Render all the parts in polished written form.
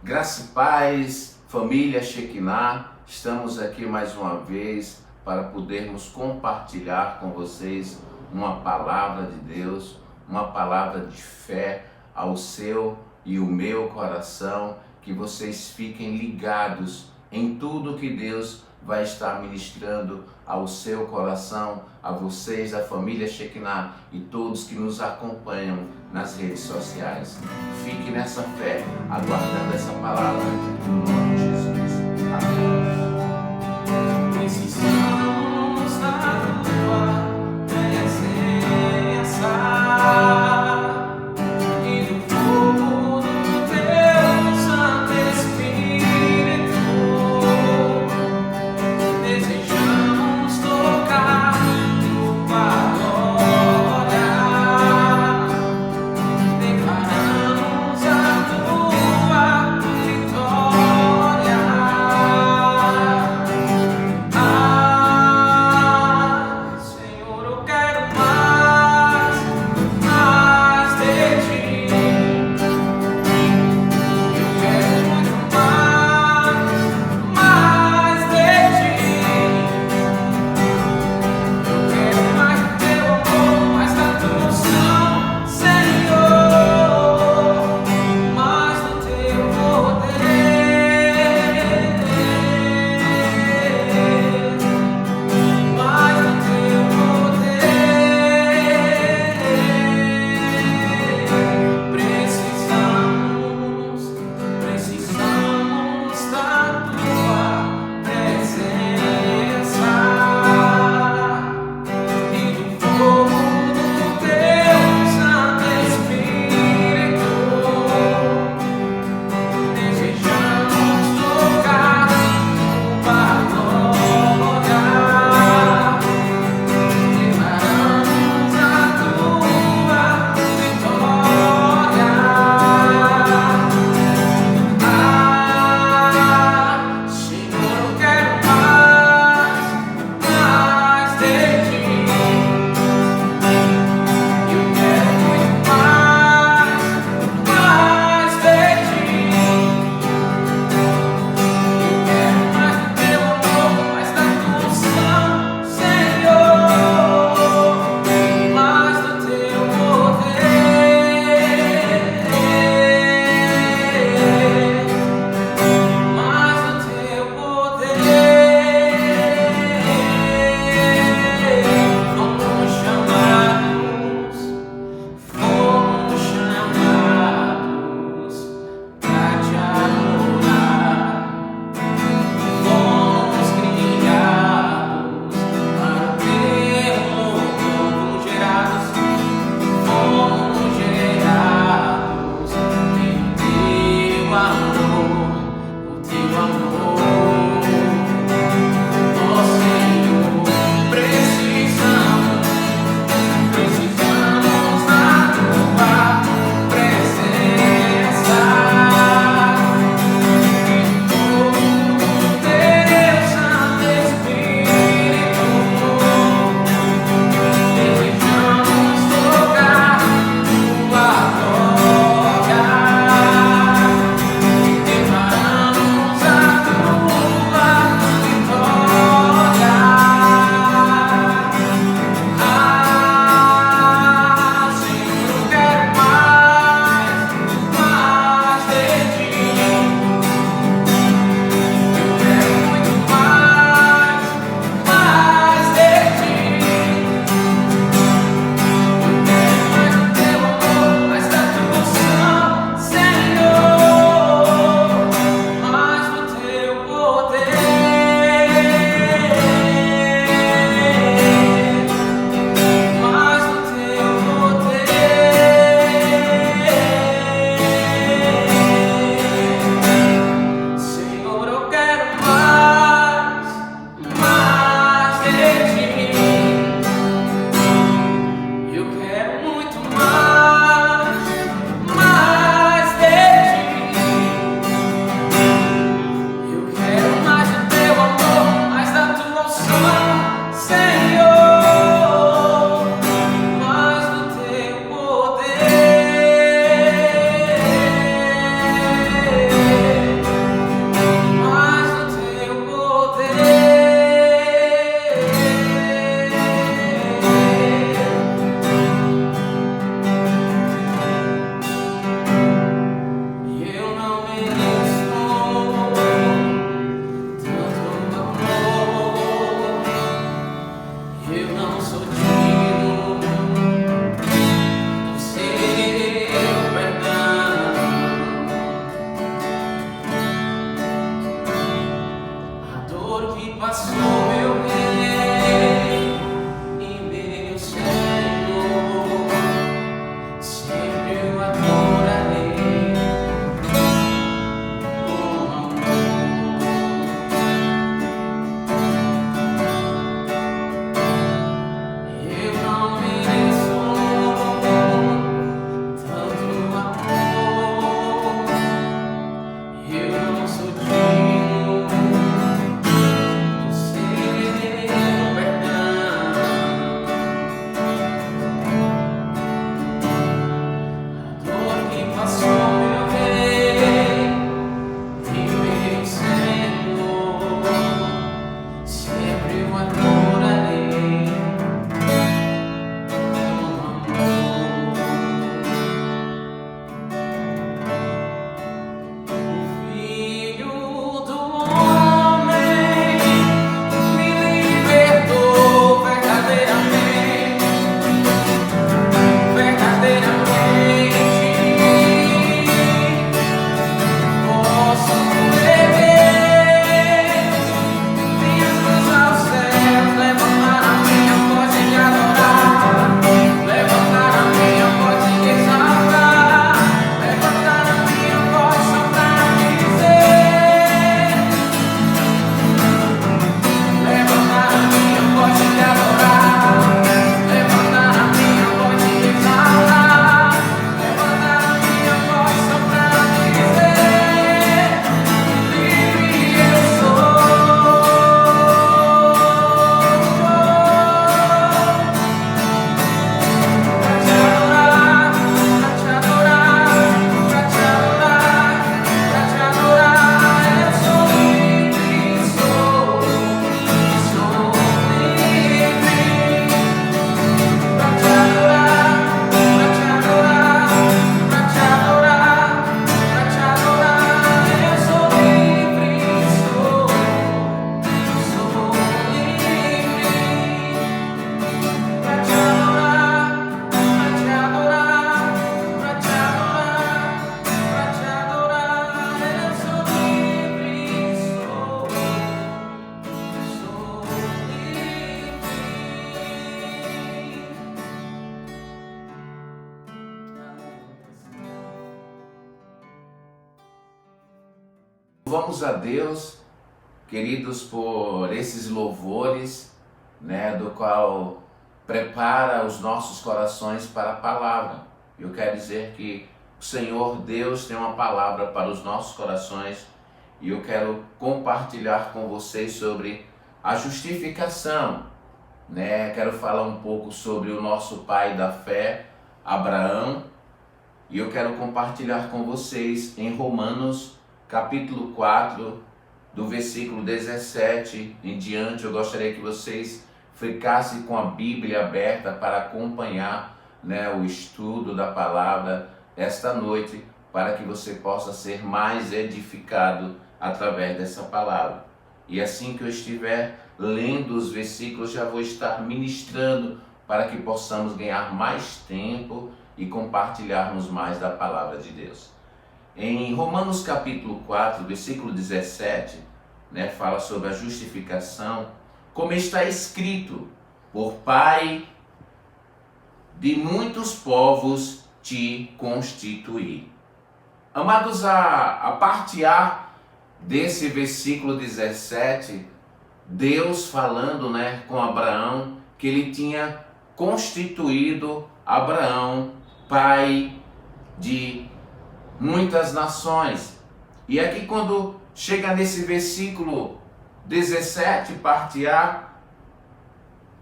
Graça e paz, família Shekinah, estamos aqui mais uma vez para podermos compartilhar com vocês uma palavra de Deus, uma palavra de fé ao seu e o meu coração, que vocês fiquem ligados em tudo que Deus vai estar ministrando ao seu coração, a vocês, a família Shekinah e todos que nos acompanham nas redes sociais. Fique nessa fé, aguardando essa palavra, no nome de Jesus. Amém. Precisamos da tua presença e do fogo do teu Santo Espírito. Desejamos tocar tua glória, declaramos a tua vitória. Louvamos a Deus, queridos, por esses louvores, do qual prepara os nossos corações para a palavra. Eu quero dizer que o Senhor Deus tem uma palavra para os nossos corações e eu quero compartilhar com vocês sobre a justificação. Quero falar um pouco sobre o nosso pai da fé, Abraão, e eu quero compartilhar com vocês em Romanos capítulo 4, do versículo 17 em diante. Eu gostaria que vocês ficassem com a Bíblia aberta para acompanhar o estudo da palavra esta noite, para que você possa ser mais edificado através dessa palavra. E assim que eu estiver lendo os versículos, já vou estar ministrando para que possamos ganhar mais tempo e compartilharmos mais da palavra de Deus. Em Romanos capítulo 4, versículo 17, fala sobre a justificação, como está escrito: por Pai de muitos povos te constituí. Amados, a parte A desse versículo 17, Deus falando com Abraão, que ele tinha constituído Abraão pai de muitas nações. E aqui quando chega nesse versículo 17, parte A,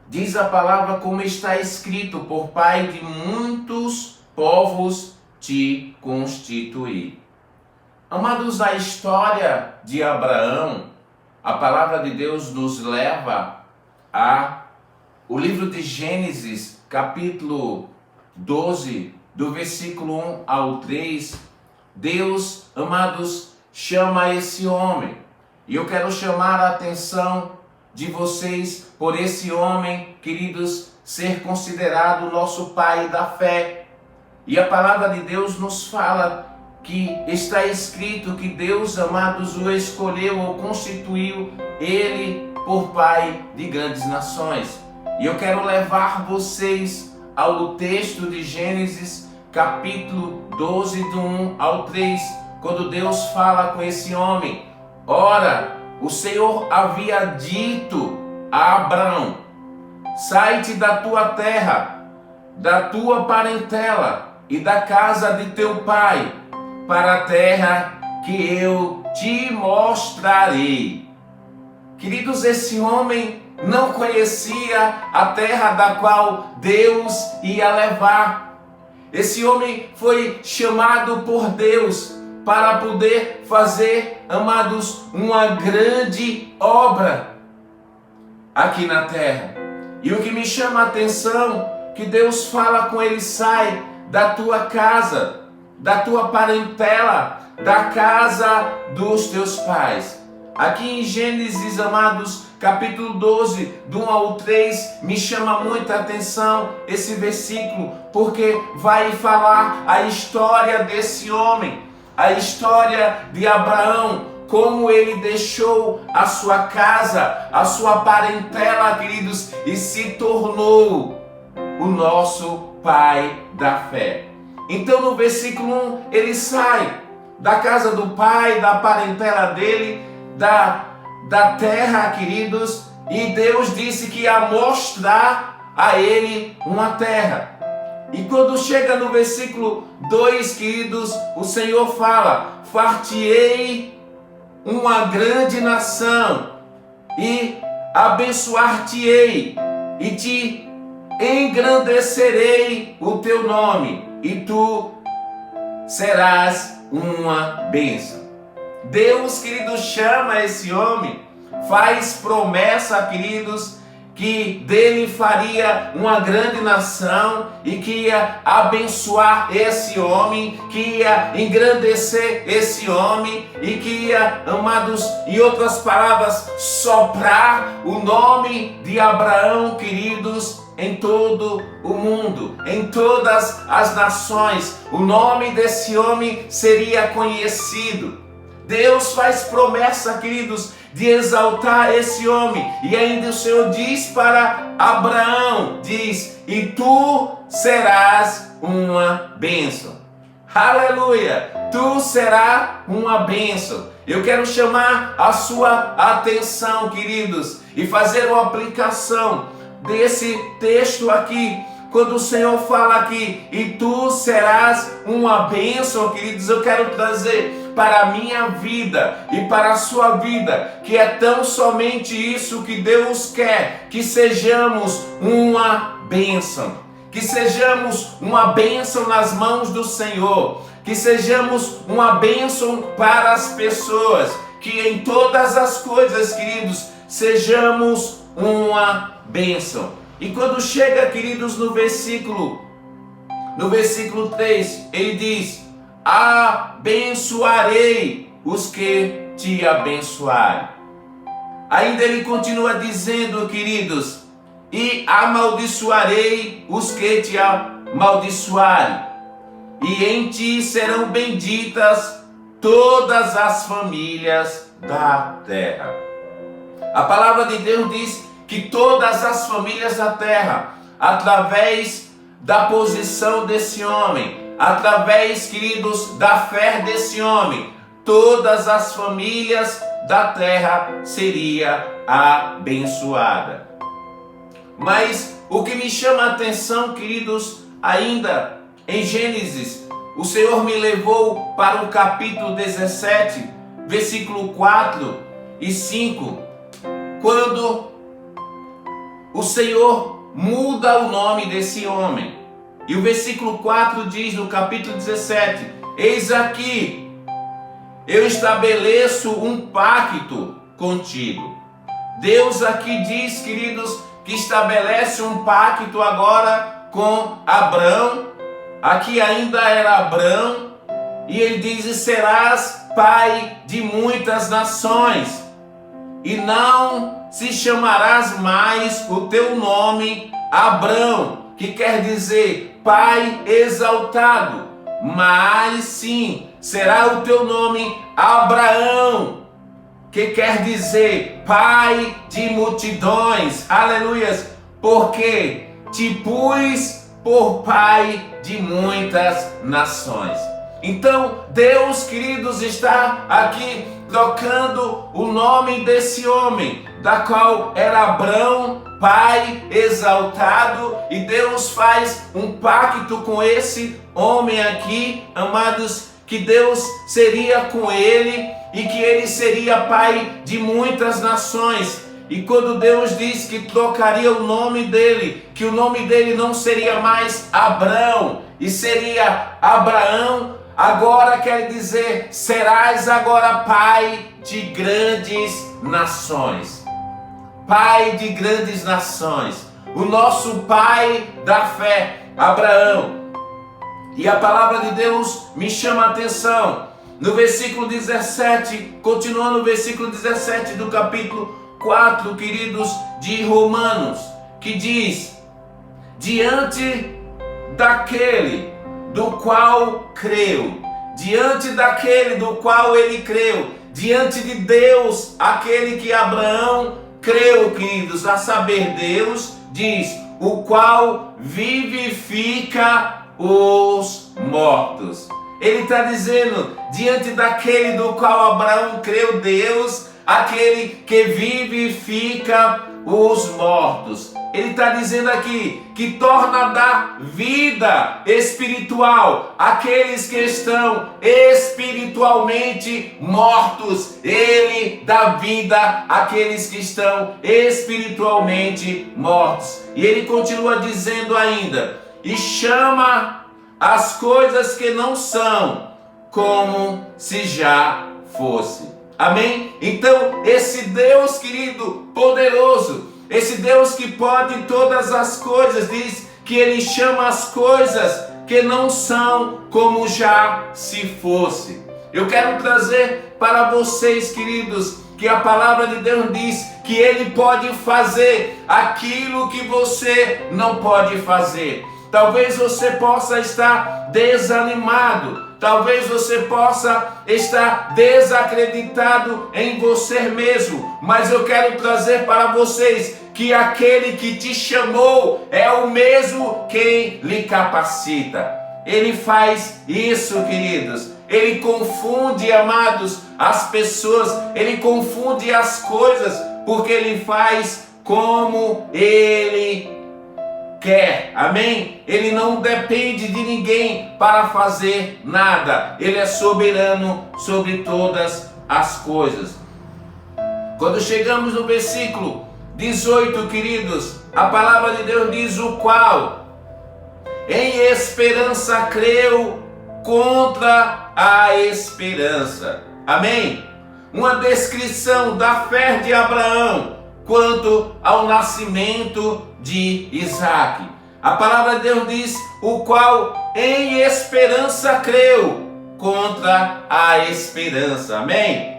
diz a palavra como está escrito: por pai de muitos povos te constituí. Amados, a história de Abraão, a palavra de Deus nos leva a o livro de Gênesis, capítulo 12, do versículo 1 ao 3. Deus, amados, chama esse homem. E eu quero chamar a atenção de vocês por esse homem, queridos, ser considerado nosso pai da fé. E a palavra de Deus nos fala que está escrito que Deus, amados, o escolheu ou constituiu ele por pai de grandes nações. E eu quero levar vocês ao texto de Gênesis, capítulo 12, do 1 ao 3, quando Deus fala com esse homem. Ora, o Senhor havia dito a Abraão: sai-te da tua terra, da tua parentela e da casa de teu pai, para a terra que eu te mostrarei. Queridos, esse homem não conhecia a terra da qual Deus ia levar. Esse homem foi chamado por Deus para poder fazer, amados, uma grande obra aqui na terra. E o que me chama a atenção, que Deus fala com ele: sai da tua casa, da tua parentela, da casa dos teus pais. Aqui em Gênesis, amados, capítulo 12, do 1 ao 3, me chama muita atenção esse versículo, porque vai falar a história desse homem, a história de Abraão, como ele deixou a sua casa, a sua parentela, queridos, e se tornou o nosso pai da fé. Então no versículo 1, ele sai da casa do pai, da parentela dele, da terra, queridos, e Deus disse que ia mostrar a ele uma terra. E quando chega no versículo 2, queridos, o Senhor fala: far-te-ei uma grande nação, e abençoar-te-ei, e te engrandecerei o teu nome, e tu serás uma bênção. Deus, queridos, chama esse homem, faz promessa, queridos, que dele faria uma grande nação e que ia abençoar esse homem, que ia engrandecer esse homem e que ia, amados, em outras palavras, soprar o nome de Abraão, queridos, em todo o mundo, em todas as nações. O nome desse homem seria conhecido. Deus faz promessa, queridos, de exaltar esse homem. E ainda o Senhor diz para Abraão, diz: e tu serás uma bênção. Aleluia! Tu serás uma bênção. Eu quero chamar a sua atenção, queridos, e fazer uma aplicação desse texto aqui. Quando o Senhor fala aqui, e tu serás uma bênção, queridos, eu quero trazer para a minha vida e para a sua vida, que é tão somente isso que Deus quer, que sejamos uma bênção, que sejamos uma bênção nas mãos do Senhor, que sejamos uma bênção para as pessoas, que em todas as coisas, queridos, sejamos uma bênção. E quando chega, queridos, no versículo 3, ele diz: abençoarei os que te abençoarem. Ainda ele continua dizendo, queridos, e amaldiçoarei os que te amaldiçoarem, e em ti serão benditas todas as famílias da terra. A palavra de Deus diz que todas as famílias da terra, através da posição desse homem, através, queridos, da fé desse homem, todas as famílias da terra seria abençoada. Mas o que me chama a atenção, queridos, ainda em Gênesis, o Senhor me levou para o capítulo 17, versículo 4 e 5, quando o Senhor muda o nome desse homem. E o versículo 4 diz no capítulo 17: eis aqui, eu estabeleço um pacto contigo. Deus aqui diz, queridos, que estabelece um pacto agora com Abrão. Aqui ainda era Abrão. E ele diz: e serás pai de muitas nações, e não se chamarás mais o teu nome Abrão, que quer dizer pai exaltado, mas sim será o teu nome Abraão, que quer dizer pai de multidões. Aleluias! Porque te pus por pai de muitas nações. Então Deus, queridos, está aqui trocando o nome desse homem, da qual era Abrão, pai exaltado, e Deus faz um pacto com esse homem aqui, amados, que Deus seria com ele e que ele seria pai de muitas nações. E quando Deus diz que trocaria o nome dele, que o nome dele não seria mais Abrão e seria Abraão, agora quer dizer, serás agora pai de grandes nações. Pai de grandes nações. O nosso pai da fé, Abraão. E a palavra de Deus me chama a atenção. No versículo 17, continuando no versículo 17 do capítulo 4, queridos, de Romanos, que diz: diante daquele do qual creu, diante daquele do qual ele creu, diante de Deus, aquele que Abraão creu, queridos, a saber, Deus diz: o qual vivifica os mortos. Ele está dizendo, diante daquele do qual Abraão creu, Deus, aquele que vivifica os mortos. Ele está dizendo aqui que torna a dar vida espiritual àqueles que estão espiritualmente mortos. Ele dá vida àqueles que estão espiritualmente mortos. E ele continua dizendo ainda: e chama as coisas que não são como se já fosse. Amém? Então, esse Deus, querido, poderoso, esse Deus que pode todas as coisas, diz que ele chama as coisas que não são como já se fosse. Eu quero trazer para vocês, queridos, que a palavra de Deus diz que ele pode fazer aquilo que você não pode fazer. Talvez você possa estar desanimado, talvez você possa estar desacreditado em você mesmo, mas eu quero trazer para vocês que aquele que te chamou é o mesmo quem lhe capacita. ele faz isso, queridos. Ele confunde, amados, as pessoas, ele confunde as coisas, porque ele faz como ele quer, amém? Ele não depende de ninguém para fazer nada, ele é soberano sobre todas as coisas. Quando chegamos no versículo 18, queridos, a palavra de Deus diz: o qual em esperança creu contra a esperança, amém? Uma descrição da fé de Abraão quanto ao nascimento de Isaque. A palavra de Deus diz: o qual em esperança creu contra a esperança, amém?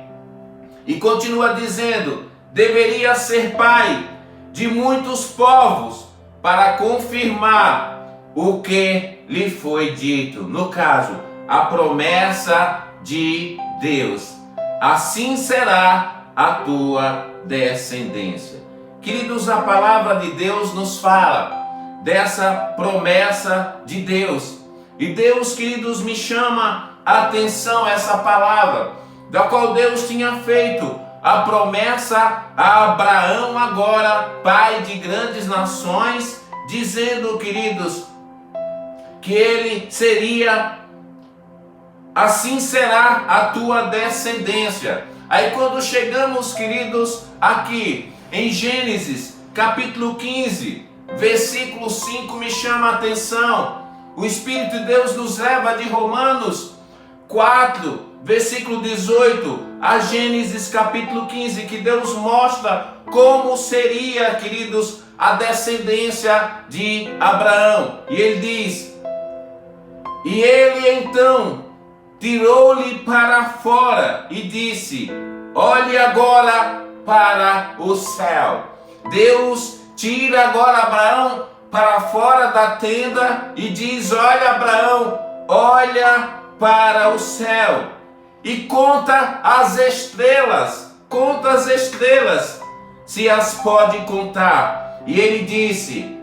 E continua dizendo: deveria ser pai de muitos povos para confirmar o que lhe foi dito. No caso, a promessa de Deus: assim será a tua descendência. Queridos, a palavra de Deus nos fala dessa promessa de Deus. E Deus, queridos, me chama a atenção essa palavra, da qual Deus tinha feito a promessa a Abraão, agora pai de grandes nações, dizendo, queridos, que ele seria, assim será a tua descendência. Aí quando chegamos, queridos, aqui em Gênesis capítulo 15, versículo 5, me chama a atenção. O Espírito de Deus nos leva de Romanos 4, versículo 18, a Gênesis capítulo 15, que Deus mostra como seria, queridos, a descendência de Abraão. E ele diz: e ele então tirou-lhe para fora e disse: olhe agora para o céu. Deus tira agora Abraão para fora da tenda e diz: olha, Abraão, olha para o céu e conta as estrelas, se as pode contar. E ele disse: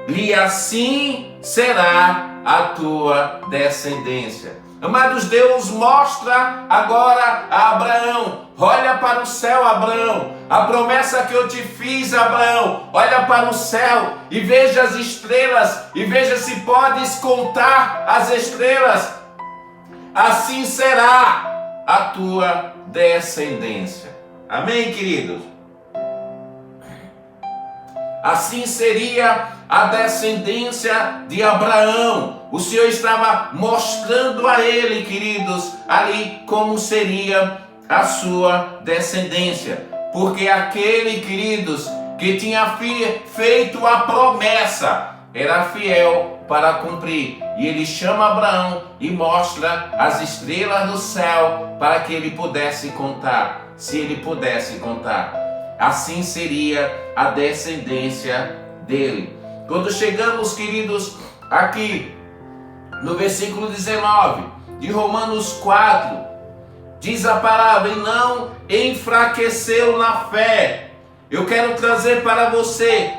e assim será a tua descendência. Amados, Deus mostra agora a Abraão: olha para o céu, Abraão, a promessa que eu te fiz, Abraão, olha para o céu e veja as estrelas, e veja se podes contar as estrelas, assim será a tua descendência. Amém, queridos? Assim seria a descendência de Abraão. O Senhor estava mostrando a ele, queridos, ali como seria a sua descendência. Porque aquele, queridos, que tinha feito a promessa, era fiel para cumprir. E ele chama Abraão e mostra as estrelas do céu para que ele pudesse contar, se ele pudesse contar. Assim seria a descendência dele. Quando chegamos, queridos, aqui no versículo 19 de Romanos 4, diz a palavra: e não enfraqueceu na fé. Eu quero trazer para você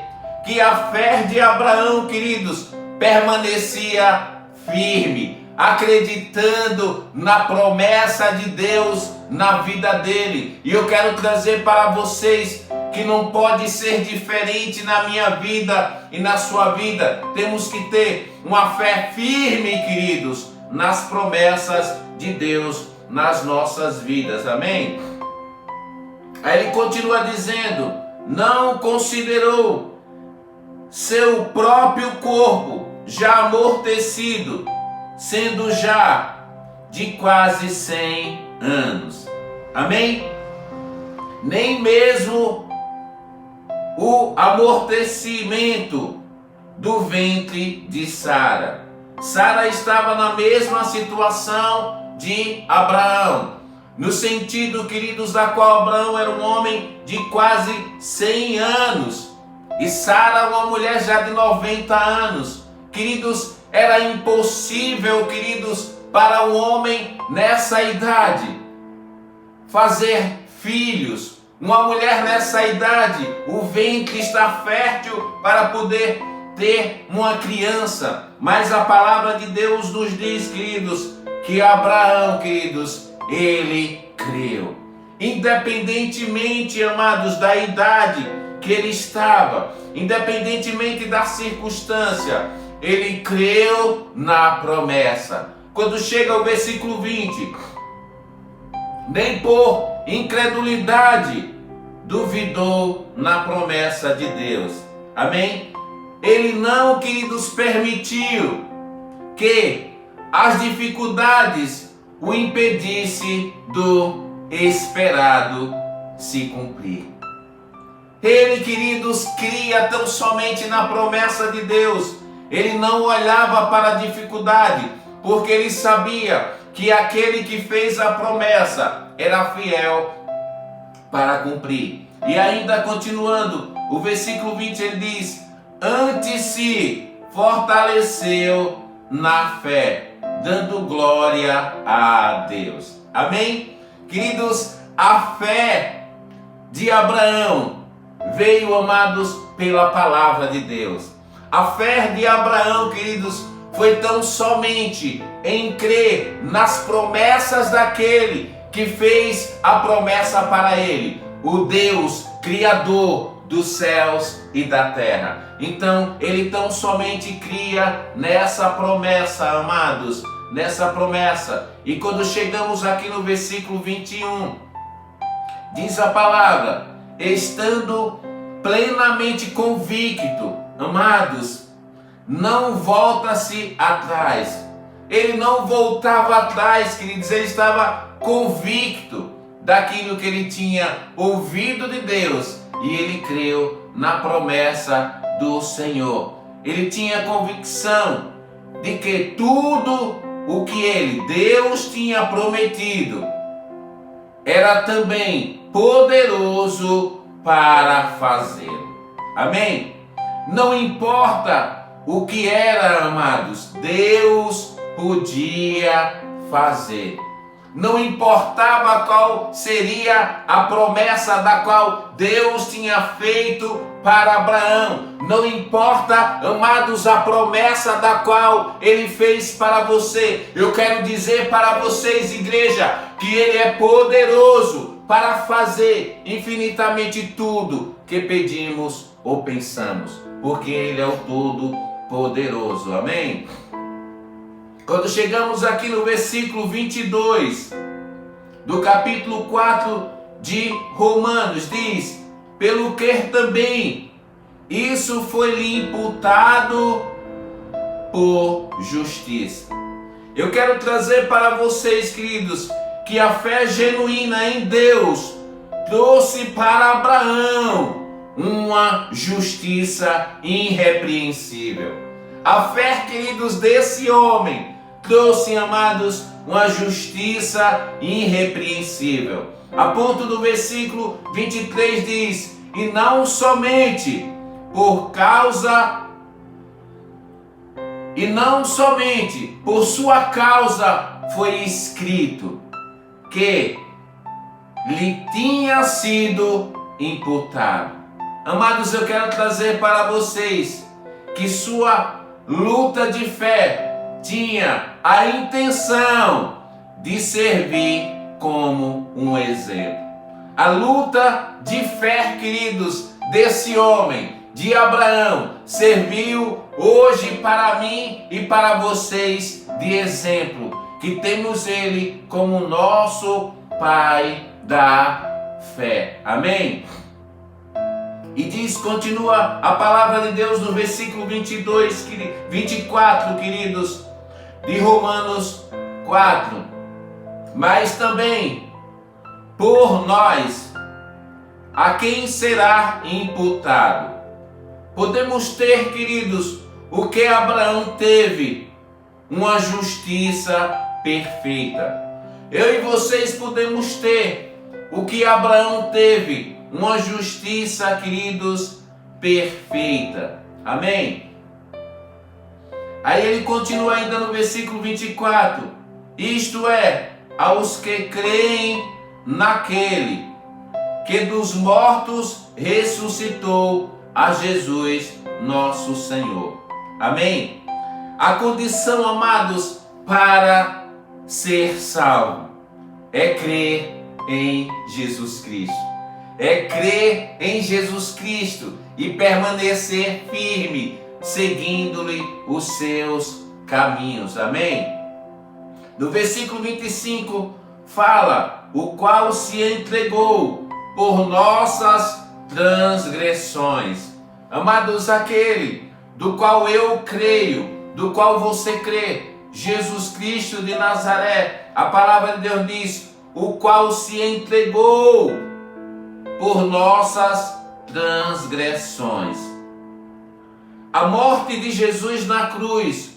que a fé de Abraão, queridos, permanecia firme, acreditando na promessa de Deus na vida dele. E eu quero trazer para vocês que não pode ser diferente na minha vida e na sua vida. Temos que ter uma fé firme, queridos, nas promessas de Deus nas nossas vidas. Amém? Aí ele continua dizendo: não considerou seu próprio corpo já amortecido, sendo já de quase 100 anos. Amém? Nem mesmo o amortecimento do ventre de Sara. Sara estava na mesma situação de Abraão, no sentido, queridos, da qual Abraão era um homem de quase 100 anos e Sara uma mulher já de 90 anos. Queridos, era impossível, queridos, para um homem nessa idade fazer filhos. Uma mulher nessa idade, o ventre está fértil para poder ter uma criança. Mas a palavra de Deus nos diz, queridos, que Abraão, queridos, ele creu. Independentemente, amados, da idade que ele estava, independentemente da circunstância, ele creu na promessa. Quando chega o versículo 20, nem por incredulidade duvidou na promessa de Deus. Amém? Ele não, queridos, permitiu que as dificuldades o impedisse do esperado se cumprir. Ele, queridos, cria tão somente na promessa de Deus. Ele não olhava para a dificuldade, porque ele sabia que aquele que fez a promessa era fiel para cumprir. E ainda continuando, o versículo 20 ele diz: antes se fortaleceu na fé, dando glória a Deus. Amém? Queridos, a fé de Abraão veio, amados, pela palavra de Deus. A fé de Abraão, queridos, foi tão somente em crer nas promessas daquele que fez a promessa para ele, o Deus Criador dos céus e da terra. Então, ele tão somente cria nessa promessa, amados, nessa promessa. E quando chegamos aqui no versículo 21, diz a palavra: estando plenamente convicto, amados, não volta-se atrás. Ele não voltava atrás, queridos, ele estava convicto daquilo que ele tinha ouvido de Deus e ele creu na promessa do Senhor. Ele tinha convicção de que tudo o que Deus tinha prometido, era também poderoso para fazê-lo. Amém? Não importa o que era, amados, Deus podia fazer. Não importava qual seria a promessa da qual Deus tinha feito para Abraão. Não importa, amados, a promessa da qual Ele fez para você. Eu quero dizer para vocês, igreja, que Ele é poderoso para fazer infinitamente tudo que pedimos ou pensamos, porque Ele é o Todo-Poderoso. Amém? Quando chegamos aqui no versículo 22 do capítulo 4 de Romanos, diz: pelo que também isso foi-lhe imputado por justiça. Eu quero trazer para vocês, queridos, que a fé genuína em Deus trouxe para Abraão uma justiça irrepreensível. A fé, queridos, desse homem trouxe, amados, uma justiça irrepreensível. A ponto do versículo 23 diz: e não somente por sua causa foi escrito que lhe tinha sido imputado. Amados, eu quero trazer para vocês que sua luta de fé tinha a intenção de servir como um exemplo. A luta de fé, queridos, desse homem, de Abraão, serviu hoje para mim e para vocês de exemplo, que temos ele como nosso Pai da fé. Amém? E diz, continua a palavra de Deus no versículo 24, queridos, de Romanos 4. Mas também por nós, a quem será imputado. Podemos ter, queridos, o que Abraão teve, uma justiça perfeita. Eu e vocês podemos ter o que Abraão teve, uma justiça, queridos, perfeita. Amém? Aí ele continua ainda no versículo 24. Isto é, aos que creem naquele que dos mortos ressuscitou a Jesus, nosso Senhor. Amém? A condição, amados, para ser salvo é crer em Jesus Cristo. É crer em Jesus Cristo e permanecer firme, seguindo-lhe os seus caminhos. Amém? No versículo 25 fala: o qual se entregou por nossas transgressões. Amados, aquele do qual eu creio, do qual você crê, Jesus Cristo de Nazaré, a palavra de Deus diz: o qual se entregou por nossas transgressões. A morte de Jesus na cruz,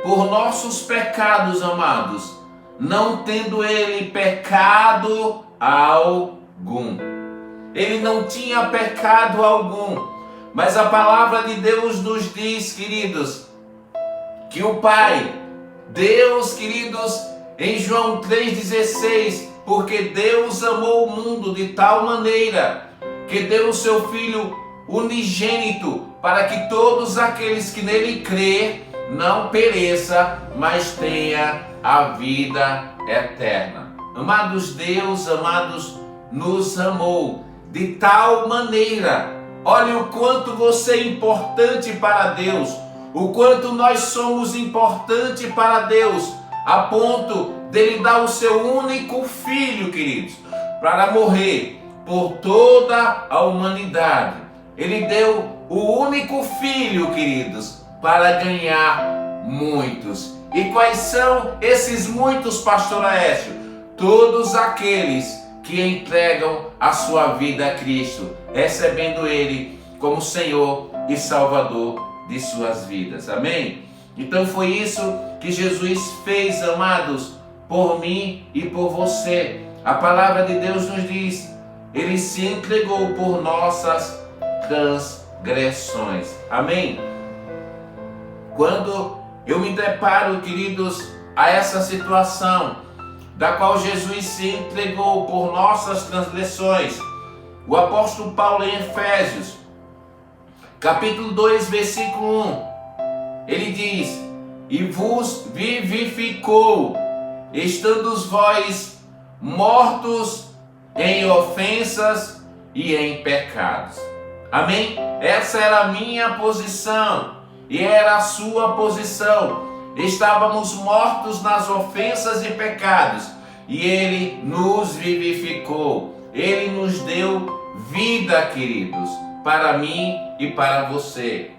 por nossos pecados, amados, não tendo ele pecado algum. Ele não tinha pecado algum, mas a palavra de Deus nos diz, queridos, que o Pai, Deus, queridos, em João 3,16, porque Deus amou o mundo de tal maneira que deu o seu Filho unigênito, para que todos aqueles que nele crê não pereça, mas tenha a vida eterna. Amados, Deus, amados, nos amou de tal maneira. Olha o quanto você é importante para Deus, o quanto nós somos importantes para Deus, a ponto dele dar o seu único filho, queridos, para morrer por toda a humanidade. Ele deu o único filho, queridos, para ganhar muitos. E quais são esses muitos, pastor Aécio? Todos aqueles que entregam a sua vida a Cristo, recebendo Ele como Senhor e Salvador de suas vidas. Amém? Então foi isso que Jesus fez, amados, por mim e por você. A palavra de Deus nos diz: Ele se entregou por nossas transgressões. Amém? Quando eu me deparo, queridos, a essa situação, da qual Jesus se entregou por nossas transgressões, o apóstolo Paulo em Efésios, capítulo 2, versículo 1, ele diz: e vos vivificou, estando vós mortos em ofensas e em pecados. Amém? Essa era a minha posição e era a sua posição. Estávamos mortos nas ofensas e pecados, e Ele nos vivificou. Ele nos deu vida, queridos, para mim e para você,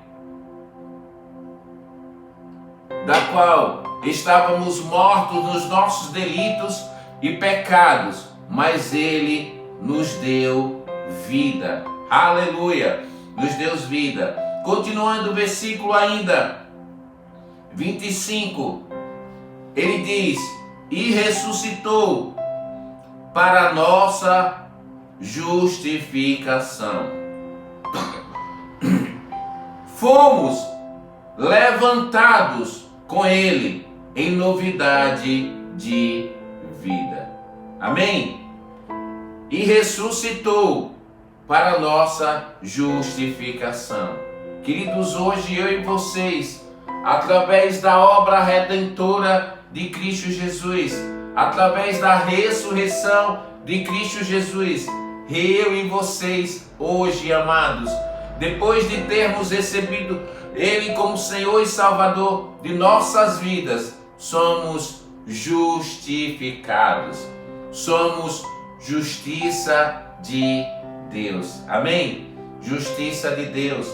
da qual estávamos mortos nos nossos delitos e pecados, mas Ele nos deu vida. Aleluia! Nos deu vida. Continuando o versículo ainda, 25, ele diz: e ressuscitou para nossa justificação. Fomos levantados com ele em novidade de vida. Amém? E ressuscitou para nossa justificação. Queridos, hoje eu e vocês, através da obra redentora de Cristo Jesus, através da ressurreição de Cristo Jesus, eu e vocês hoje, amados, depois de termos recebido Ele como Senhor e Salvador de nossas vidas, somos justificados, somos justiça de Deus. Amém? Justiça de Deus.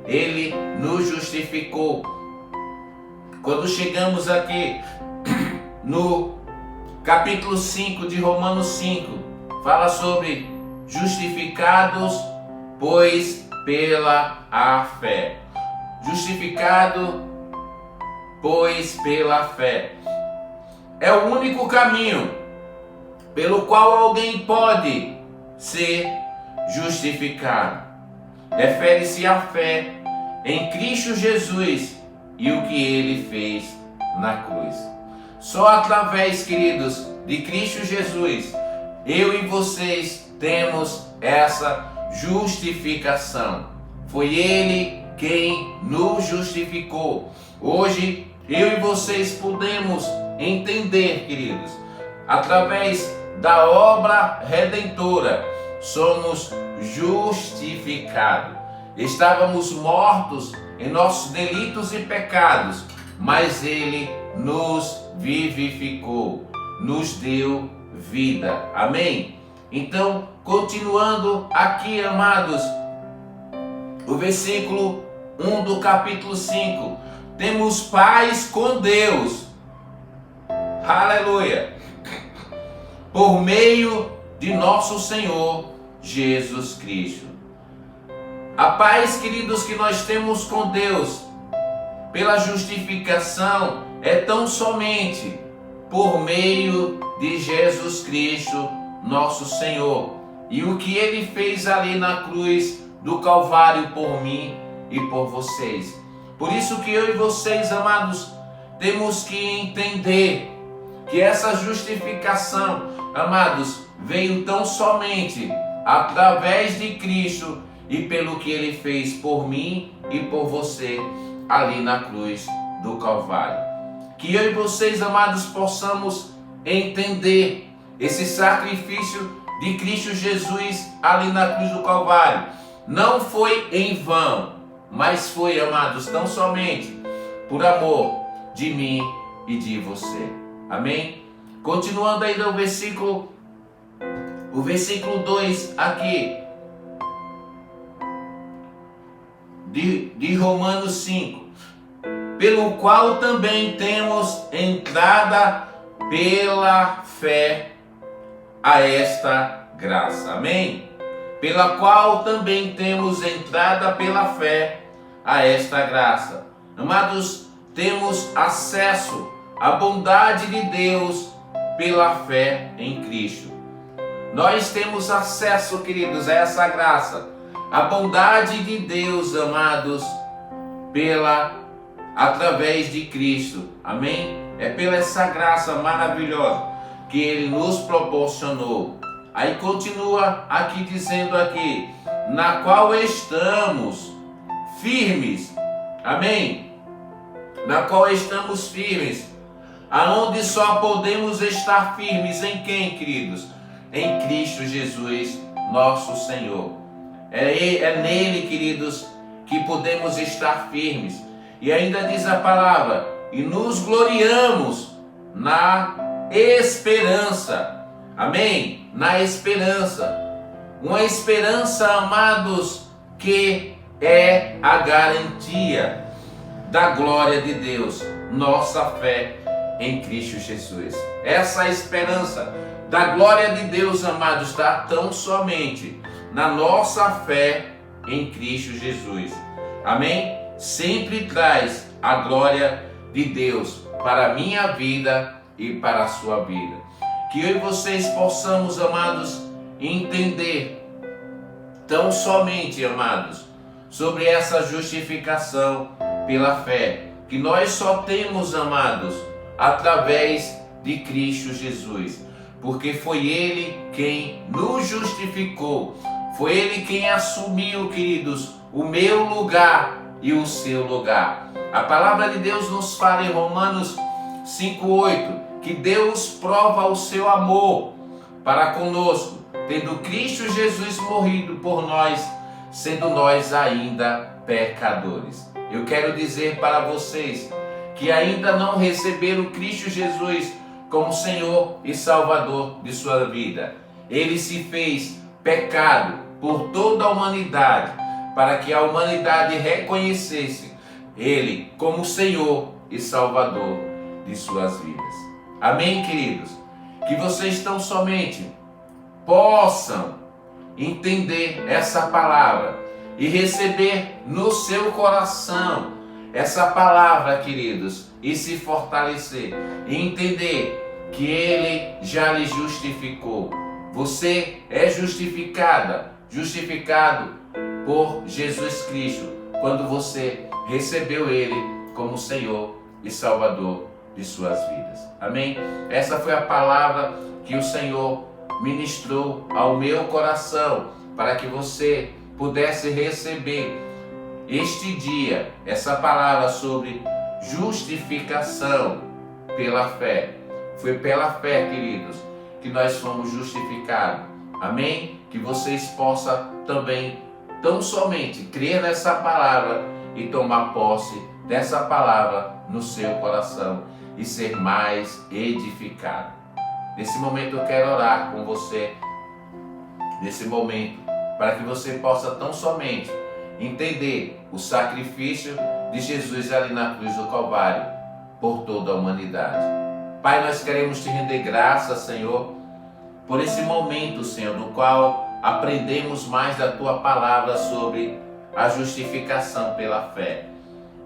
Ele nos justificou. Quando chegamos aqui no capítulo 5 de Romanos 5, fala sobre justificados, pois pela a fé. Justificado, pois pela fé. É o único caminho pelo qual alguém pode ser justificado. Refere-se à fé em Cristo Jesus e o que Ele fez na cruz. Só através, queridos, de Cristo Jesus, eu e vocês temos essa justificação. Foi Ele quem nos justificou. Hoje, eu e vocês podemos entender, queridos, através da obra redentora, somos justificados. Estávamos mortos em nossos delitos e pecados, mas Ele nos vivificou, nos deu vida. Amém? Então, continuando aqui, amados, o versículo 1 do capítulo 5. Temos paz com Deus. Aleluia! Por meio de nosso Senhor Jesus Cristo. A paz, queridos, que nós temos com Deus pela justificação é tão somente por meio de Jesus Cristo, nosso Senhor. E o que Ele fez ali na cruz do Calvário por mim e por vocês. Por isso que eu e vocês, amados, temos que entender que essa justificação, amados, veio tão somente através de Cristo e pelo que Ele fez por mim e por você ali na cruz do Calvário. Que eu e vocês, amados, possamos entender esse sacrifício de Cristo Jesus ali na cruz do Calvário. Não foi em vão, mas foi, amados, tão somente por amor de mim e de você. Amém? Continuando ainda o versículo 2 aqui, de Romanos 5. Pelo qual também temos entrada pela fé a esta graça. Amém? Pela qual também temos entrada pela fé a esta graça. Amados, temos acesso à bondade de Deus pela fé em Cristo. Nós temos acesso, queridos, a essa graça, a bondade de Deus, amados, através de Cristo. Amém? É pela essa graça maravilhosa que Ele nos proporcionou. Aí continua aqui dizendo aqui, na qual estamos firmes. Amém? Na qual estamos firmes. Aonde só podemos estar firmes em quem, queridos? Em Cristo Jesus, nosso Senhor. É nele, queridos, que podemos estar firmes. E ainda diz a palavra, e nos gloriamos na esperança. Amém? Na esperança. Uma esperança, amados, que é a garantia da glória de Deus, nossa fé em Cristo Jesus. Essa esperança da glória de Deus, amados, está tão somente na nossa fé em Cristo Jesus. Amém? Sempre traz a glória de Deus para a minha vida e para a sua vida. Que eu e vocês possamos, amados, entender tão somente, amados, sobre essa justificação pela fé, que nós só temos, amados, através de Cristo Jesus, porque foi Ele quem nos justificou, foi Ele quem assumiu, queridos, o meu lugar e o seu lugar. A palavra de Deus nos fala em Romanos 5:8, que Deus prova o seu amor para conosco, tendo Cristo Jesus morrido por nós, sendo nós ainda pecadores. Eu quero dizer para vocês que ainda não receberam Cristo Jesus como Senhor e Salvador de sua vida. Ele se fez pecado por toda a humanidade, para que a humanidade reconhecesse Ele como Senhor e Salvador de suas vidas. Amém, queridos? Que vocês tão somente possam entender essa palavra e receber no seu coração essa palavra, queridos, e se fortalecer e entender que Ele já lhe justificou. Você é justificado por Jesus Cristo quando você recebeu Ele como Senhor e Salvador de suas vidas. Amém? Essa foi a palavra que o Senhor ministrou ao meu coração para que você pudesse receber este dia essa palavra sobre justificação pela fé. Foi pela fé, queridos, que nós fomos justificados. Amém? Que vocês possam também, tão somente, crer nessa palavra e tomar posse dessa palavra no seu coração e ser mais edificado. Nesse momento eu quero orar com você, nesse momento, para que você possa tão somente entender o sacrifício de Jesus ali na cruz do Calvário por toda a humanidade. Pai, nós queremos te render graças, Senhor, por esse momento, Senhor, no qual aprendemos mais da tua palavra sobre a justificação pela fé.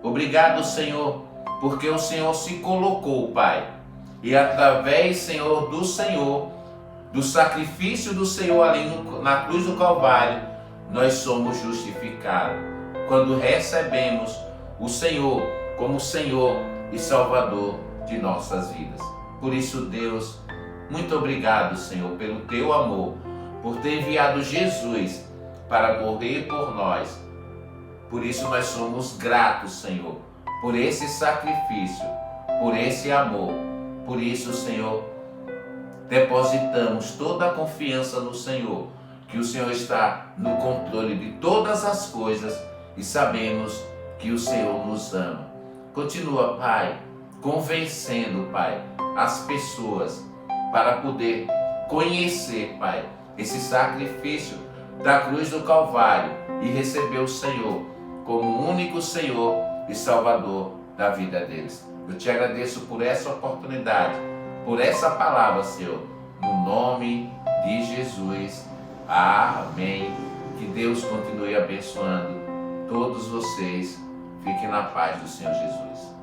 Obrigado, Senhor, porque o Senhor se colocou, Pai, e através, Senhor, do sacrifício do Senhor ali na cruz do Calvário, nós somos justificados quando recebemos o Senhor como Senhor e Salvador de nossas vidas. Por isso, Deus, muito obrigado, Senhor, pelo teu amor, por ter enviado Jesus para morrer por nós. Por isso nós somos gratos, Senhor, por esse sacrifício, por esse amor. Por isso, Senhor, depositamos toda a confiança no Senhor, que o Senhor está no controle de todas as coisas e sabemos que o Senhor nos ama. Continua, Pai, convencendo, Pai, as pessoas para poder conhecer, Pai, esse sacrifício da cruz do Calvário e receber o Senhor como o único Senhor e Salvador da vida deles. Eu te agradeço por essa oportunidade, por essa palavra, Senhor, no nome de Jesus. Amém. Que Deus continue abençoando todos vocês. Fiquem na paz do Senhor Jesus.